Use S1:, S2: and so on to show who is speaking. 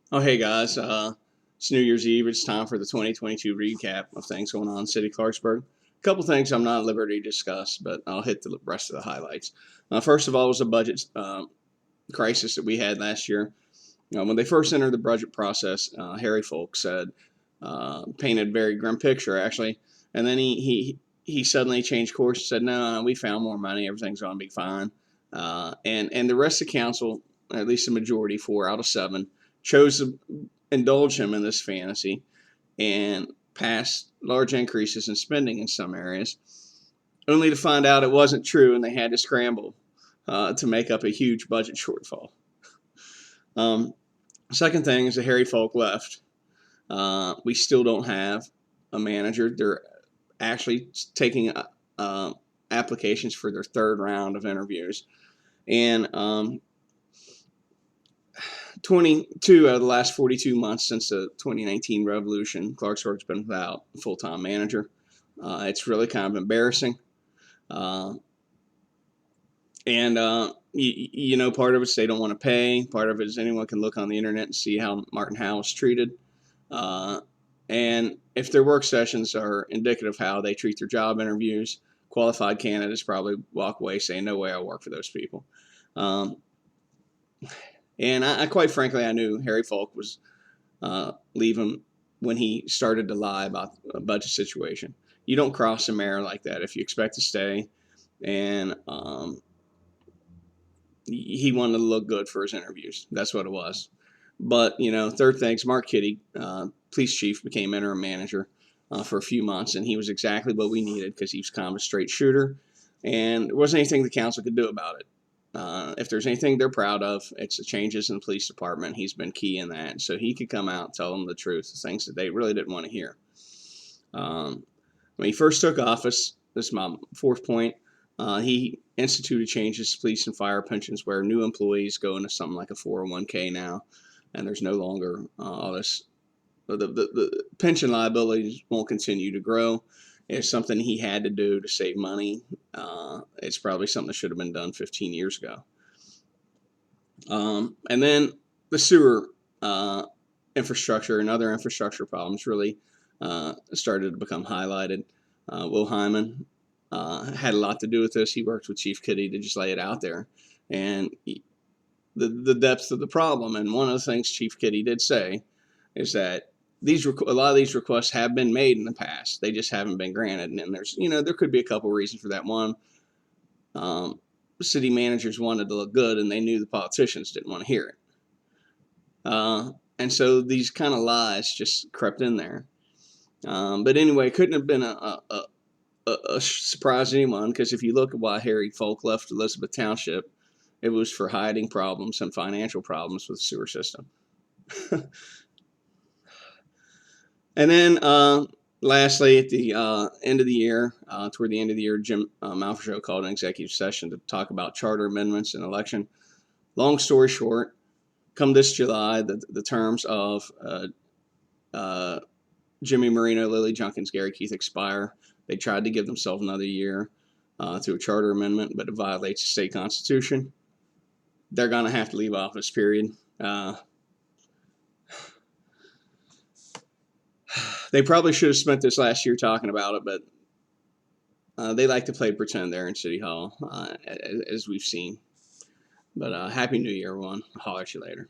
S1: Oh, hey guys, it's New Year's Eve. It's time for the 2022 recap of things going on in City of Clarksburg. A couple things I'm not at liberty to discuss, but I'll hit the rest of the highlights. First of all, was a budget crisis that we had last year. When they first entered the budget process, Harry Folk said, painted a very grim picture actually, and then he suddenly changed course and said, no, we found more money, everything's going to be fine. And the rest of council, at least the majority, 4 out of 7, chose to indulge him in this fantasy and pass large increases in spending in some areas, only to find out it wasn't true and they had to scramble to make up a huge budget shortfall. Second thing is that Harry Folk left. We still don't have a manager. They're actually taking applications for their third round of interviews. And 22 out of the last 42 months since the 2019 revolution, Clarksburg's been without a full-time manager. It's really kind of embarrassing. Part of it's they don't want to pay. Part of it is anyone can look on the internet and see how Martin Howe was treated. And if their work sessions are indicative of how they treat their job interviews, qualified candidates probably walk away saying, no way I'll work for those people. And I quite frankly, I knew Harry Folk was leaving when he started to lie about a budget situation. You don't cross a mayor like that if you expect to stay. And he wanted to look good for his interviews. That's what it was. But, third things, Mark Kitty, police chief, became interim manager for a few months, and he was exactly what we needed because he was kind of a straight shooter, and there wasn't anything the council could do about it. If there's anything they're proud of, it's the changes in the police department. He's been key in that. So he could come out and tell them the truth, the things that they really didn't want to hear. When he first took office, this is my fourth point, he instituted changes to police and fire pensions where new employees go into something like a 401k now, and there's no longer all this. The pension liabilities won't continue to grow. It's something he had to do to save money. It's probably something that should have been done 15 years ago. And then the sewer infrastructure and other infrastructure problems really started to become highlighted. Will Hyman had a lot to do with this. He worked with Chief Kitty to just lay it out there. And the depth of the problem. And one of the things Chief Kitty did say is that a lot of these requests have been made in the past. They just haven't been granted. And there's, there could be a couple reasons for that. One, city managers wanted to look good, and they knew the politicians didn't want to hear it. And so these kind of lies just crept in there. But anyway, it couldn't have been a surprise to anyone, because if you look at why Harry Folk left Elizabeth Township, it was for hiding problems and financial problems with the sewer system. And then lastly, at the end of the year, toward the end of the year, Jim Malfascio called an executive session to talk about charter amendments and election. Long story short, come this July, the terms of Jimmy Marino, Lily Junkins, Gary Keith expire. They tried to give themselves another year to a charter amendment, but it violates the state constitution. They're going to have to leave office, period. They probably should have spent this last year talking about it, but they like to play pretend there in City Hall, as we've seen. But Happy New Year, everyone. I'll holler at you later.